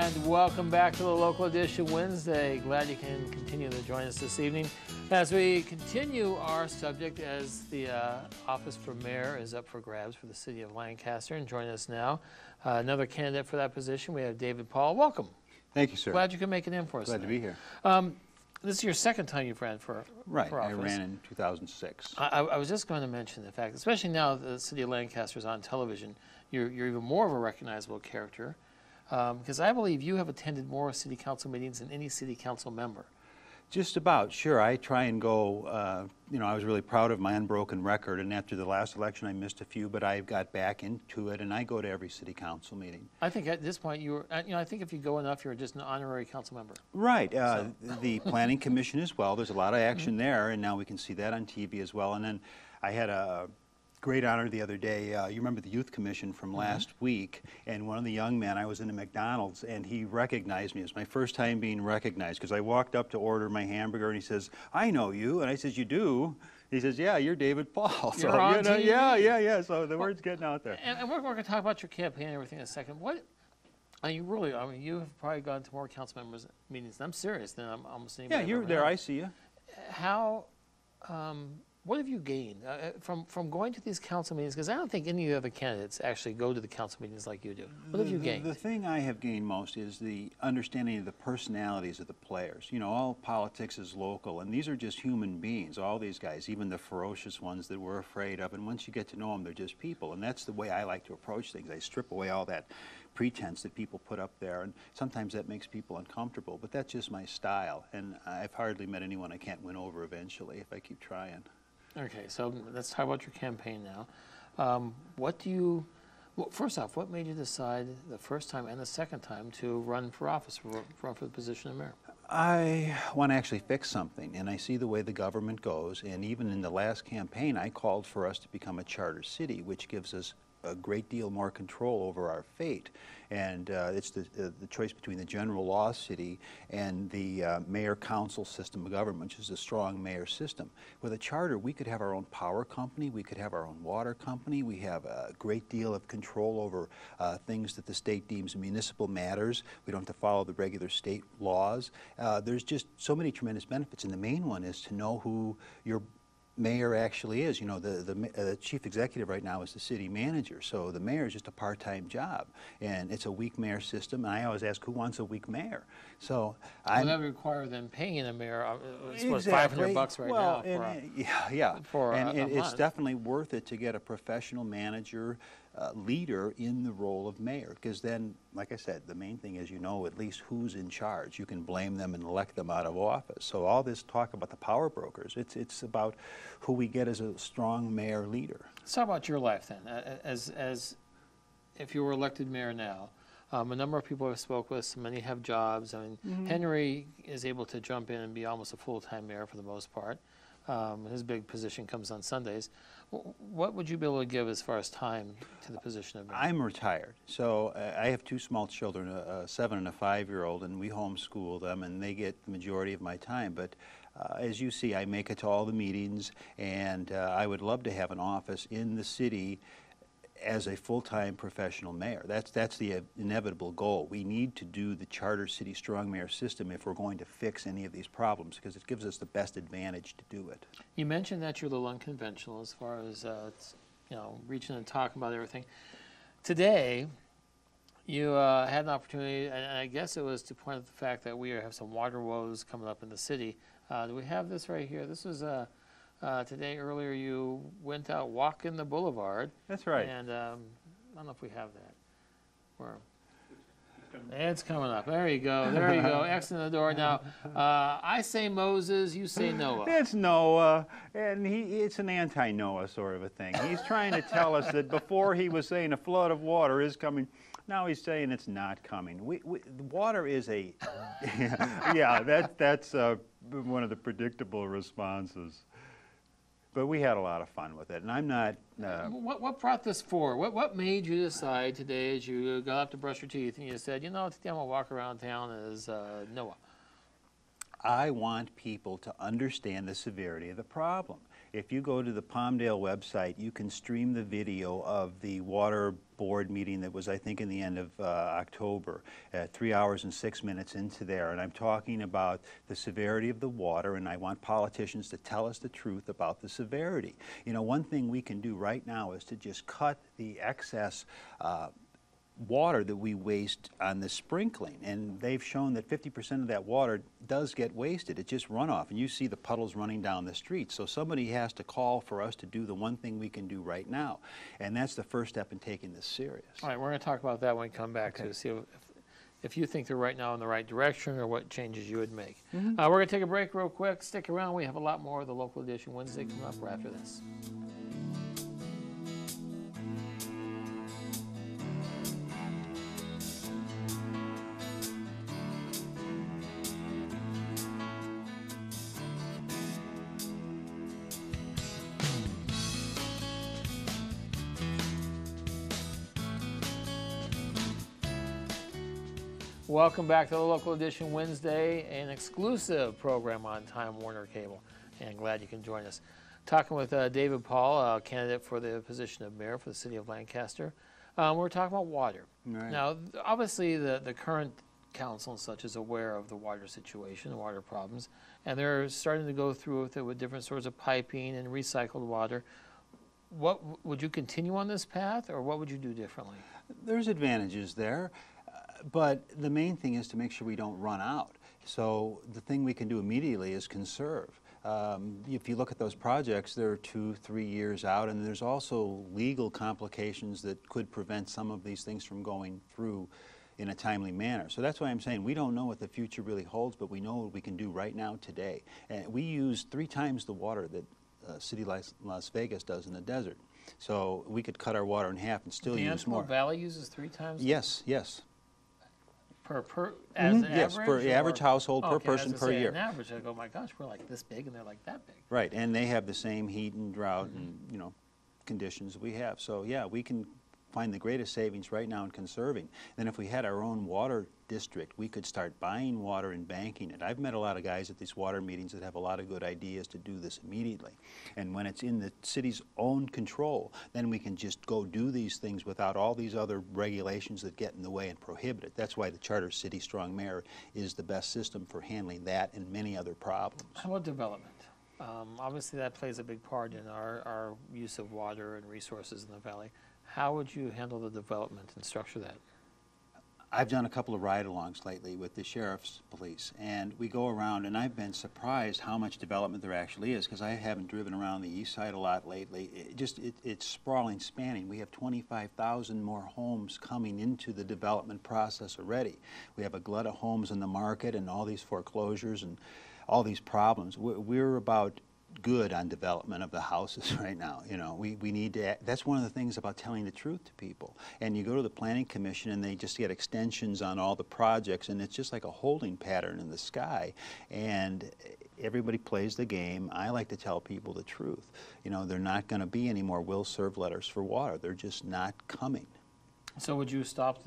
And welcome back to the Local Edition Wednesday. Glad you can continue to join us this evening as we continue our subject as the office for mayor is up for grabs for the city of Lancaster. And joining us now, another candidate for that position, we have David Paul. Welcome. Thank you, sir. Glad you can make it in for us. Glad to be here. This is your second time you've ran for office. I ran in 2006. I was just going to mention the fact, especially now the city of Lancaster is on television, you're even more of a recognizable character. Because I believe you have attended more city council meetings than any city council member. Just about, sure. I try and go, I was really proud of my unbroken record, and after the last election I missed a few, but I got back into it, and I go to every city council meeting. I think at this point I think if you go enough, you're just an honorary council member. Right. The Planning Commission as well, there's a lot of action there, and now we can see that on TV as well. And then I had a great honor the other day. You remember the Youth Commission from last week, and one of the young men, I was in a McDonald's, and he recognized me. It was my first time being recognized, because I walked up to order my hamburger, and he says, "I know you." And I says, "You do?" He says, "Yeah, you're David Paul." You're so, on TV? Yeah. So the word's getting out there. And we're going to talk about your campaign and everything in a second. You have probably gone to more council members meetings, and I'm serious, than almost anybody. Yeah, you're there. I see you. How... what have you gained from going to these council meetings? Because I don't think any of the other candidates actually go to the council meetings like you do. What have you gained? The thing I have gained most is the understanding of the personalities of the players. You know, all politics is local, and these are just human beings, all these guys, even the ferocious ones that we're afraid of. And once you get to know them, they're just people. And that's the way I like to approach things. I strip away all that pretense that people put up there, and sometimes that makes people uncomfortable, but that's just my style. And I've hardly met anyone I can't win over eventually if I keep trying. Okay, so let's talk about your campaign now. First off, what made you decide the first time and the second time to run for office, run for the position of mayor? I want to actually fix something, and I see the way the government goes, and even in the last campaign, I called for us to become a charter city, which gives us a great deal more control over our fate. And it's the choice between the general law city and the mayor-council system of government, which is a strong mayor system. With a charter, we could have our own power company, we could have our own water company, we have a great deal of control over things that the state deems municipal matters. We don't have to follow the regular state laws. There's just so many tremendous benefits, and the main one is to know who your mayor actually is. You know, the chief executive right now is the city manager, so the mayor is just a part-time job, and it's a weak mayor system. And I always ask, who wants a weak mayor? So that would require them paying a mayor. It's exactly. $500 right now. It's definitely worth it to get a professional manager, leader in the role of mayor, because then, like I said, the main thing is you know at least who's in charge. You can blame them and elect them out of office. So all this talk about the power brokers, it's about who we get as a strong mayor leader. Let's talk about your life then. As if you were elected mayor now, a number of people I've spoke with, many have jobs. I mean, Henry is able to jump in and be almost a full-time mayor for the most part. His big position comes on Sundays. What would you be able to give as far as time to the position of mayor? I'm retired, so I have two small children, a 7 and a 5-year-old, and we homeschool them, and they get the majority of my time. But as you see, I make it to all the meetings, and I would love to have an office in the city as a full-time professional mayor. That's the inevitable goal. We need to do the charter city strong mayor system if we're going to fix any of these problems, because it gives us the best advantage to do it. You mentioned that you're a little unconventional as far as reaching and talking about everything. Today, you had an opportunity, and I guess it was to point out the fact that we have some water woes coming up in the city. Do we have this right here? This was today, earlier, you went out walking the boulevard. That's right. And I don't know if we have that. It's coming up. There you go. There you go. X in the door. Now, I say Moses, you say Noah. It's Noah, and it's an anti-Noah sort of a thing. He's trying to tell us that before he was saying a flood of water is coming, now he's saying it's not coming. Water is a, that's one of the predictable responses. But we had a lot of fun with it, and I'm not... What brought this forward? What made you decide today as you got up to brush your teeth and you said, you know, today I'm going to walk around town as Noah? I want people to understand the severity of the problem. If you go to the Palmdale website, you can stream the video of the water board meeting that was, I think, in the end of October, 3 hours and 6 minutes into there. And I'm talking about the severity of the water, and I want politicians to tell us the truth about the severity. You know, one thing we can do right now is to just cut the excess water that we waste on the sprinkling, and they've shown that 50% of that water does get wasted. It's just runoff, and you see the puddles running down the street. So somebody has to call for us to do the one thing we can do right now, and that's the first step in taking this serious. All right, we're going to talk about that when we come back to see if you think they're right now in the right direction or what changes you would make. We're going to take a break real quick. Stick around. We have a lot more of the Local Edition Wednesday coming up right after this. Welcome back to the Local Edition Wednesday, an exclusive program on Time Warner Cable, and glad you can join us. Talking with David Paul, candidate for the position of mayor for the city of Lancaster. We're talking about water. Right. Now, obviously, the current council and such is aware of the water situation, the water problems, and they're starting to go through with it with different sorts of piping and recycled water. What would you continue on this path, or what would you do differently? There's advantages there. But the main thing is to make sure we don't run out. So the thing we can do immediately is conserve. If you look at those projects, they're 2-3 years out, and there's also legal complications that could prevent some of these things from going through in a timely manner. So that's why I'm saying we don't know what the future really holds, but we know what we can do right now today. And we use 3 times the water that city like Las Vegas does in the desert. So we could cut our water in half and still use more. The Valley uses 3 times? Yes, yes. As an yes, average? for the average household per Okay, person per year. An average, I go, my gosh, we're like this big and they're like that big. Right, and they have the same heat and drought and, you know, conditions we have. So yeah, we can find the greatest savings right now in conserving. Then if we had our own water district, we could start buying water and banking it. I've met a lot of guys at these water meetings that have a lot of good ideas to do this immediately. And when it's in the city's own control, then we can just go do these things without all these other regulations that get in the way and prohibit it. That's why the Charter City Strong Mayor is the best system for handling that and many other problems. How about development? Obviously that plays a big part in our use of water and resources in the valley. How would you handle the development and structure that? I've done a couple of ride-alongs lately with the sheriff's police, and we go around, and I've been surprised how much development there actually is, because I haven't driven around the east side a lot lately. It's sprawling, spanning. We have 25,000 more homes coming into the development process already. We have a glut of homes in the market and all these foreclosures and all these problems. We're about good on development of the houses right now. You know, we need to, that's one of the things about telling the truth to people. And you go to the Planning Commission and they just get extensions on all the projects, and it's just like a holding pattern in the sky. And everybody plays the game. I like to tell people the truth. You know, they're not going to be any more will serve letters for water. They're just not coming. So would you stop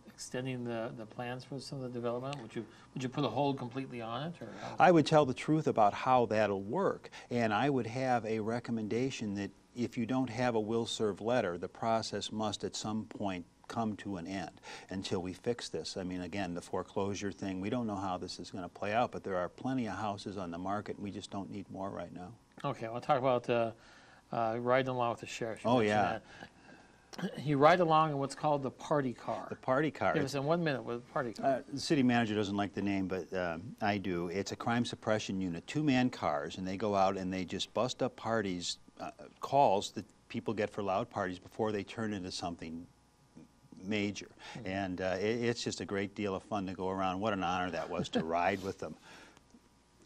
extending the plans for some of the development? Would you put a hold completely on it? Or I would tell the truth about how that'll work, and I would have a recommendation that if you don't have a will serve letter, the process must at some point come to an end until we fix this. I mean, again, the foreclosure thing, we don't know how this is going to play out, but there are plenty of houses on the market, and we just don't need more right now. Okay, I'll talk about riding along with the sheriff. Oh, yeah. That. You ride along in what's called the party car. The party car. Give us in 1 minute with the party car. The city manager doesn't like the name, but I do. It's a crime suppression unit, 2-man cars, and they go out and they just bust up parties, calls that people get for loud parties before they turn into something major. And it's just a great deal of fun to go around. What an honor that was to ride with them.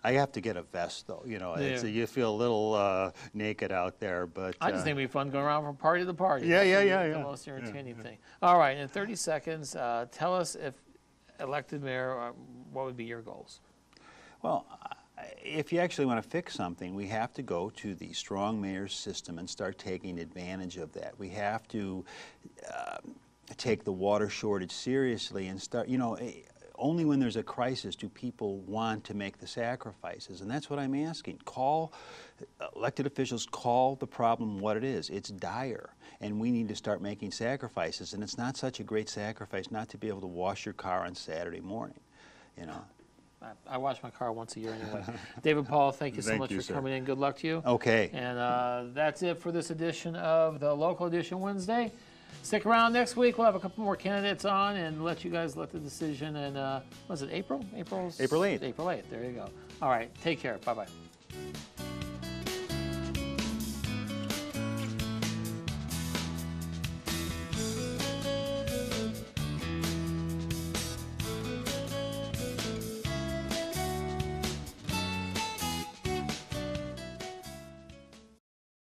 I have to get a vest, though. You know, Yeah. you feel a little naked out there. But I just think it'd be fun going around from party to party. Yeah, That's yeah. the most entertaining thing. All right, in 30 seconds, tell us, if elected mayor, what would be your goals? Well, if you actually want to fix something, we have to go to the strong mayor system and start taking advantage of that. We have to take the water shortage seriously and start, you know, only when there's a crisis do people want to make the sacrifices, and that's what I'm asking. Elected officials, call the problem what it is. It's dire, and we need to start making sacrifices, and it's not such a great sacrifice not to be able to wash your car on Saturday morning, you know. I wash my car once a year anyway. David Paul, thank you so much for coming in. Good luck to you. Okay. And that's it for this edition of the Local Edition Wednesday. Stick around next week. We'll have a couple more candidates on and let you guys let the decision. And was it April? April 8th. April 8th. April 8th. There you go. All right. Take care. Bye-bye.